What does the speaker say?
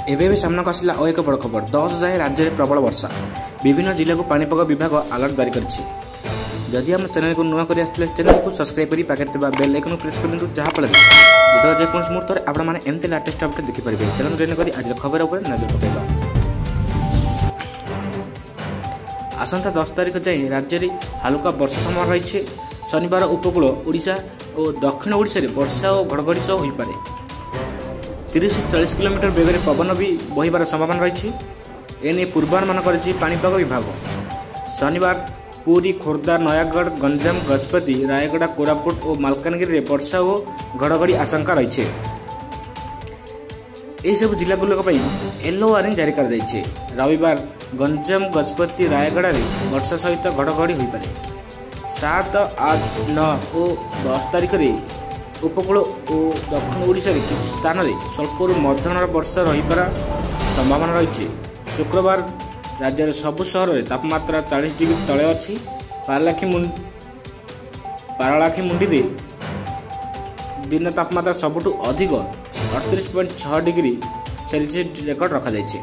एबे सामना आसला और एक बड़ खबर 10 जाए राज्य में प्रबल वर्षा विभिन्न जिला को पाणीपाग विभाग अलर्ट जारी करिछि। जदि हम चैनल को नुआ कर आसले चैनल को सब्सक्राइब करी पाखे थे बेल आइकन प्रेस कर दिंतु जहाँ फल जो जेकोस मुहूर्त आपण मैंने एमती लेटेस्ट अपडेट देखिपारे। चैनल जॉइन करी आज खबर उपर नजर पकेबा। आसंता 10 तारिख जाए राज्य में हालुका वर्षा संभावना रही। शनिवार उपकूल ओडिशा और दक्षिण ओडिशा रे वर्षा और घड़घड़ी सह हो पारे। 30 से 40 किलोमीटर बेगर पवन भी बहिबार संभावना रही। एने पूर्वानुमान करिछि पाणीपाग विभाग। शनिवार पुरी, खोर्धा, नयागढ़, गंजाम, गजपति, रायगढ़, कोरापुट और मालकानगिरी में वर्षा और घड़घड़ी आशंका रही। सब जिला गुलिक येलो वार्निंग जारी कर जाइछे। रविवार गंजाम, गजपति, रायगढ़ में वर्षा सहित घड़घड़ी हो पारे। 7, 8, 9 और 10 तारिख में उपकूल और दक्षिण ओडिशा रे किछि स्थान रे स्वल्परू मध्यम वर्षा रहीबार संभावना रही। शुक्रवार राज्य सबु सहर में तापमात्रा 40 डिग्री तले अच्छी। पारलाखी मुंडी दिन तापमात्रा सबुठु अधिक 38.6 डिग्री सेल्सियस रेकर्ड रखा जाइछे।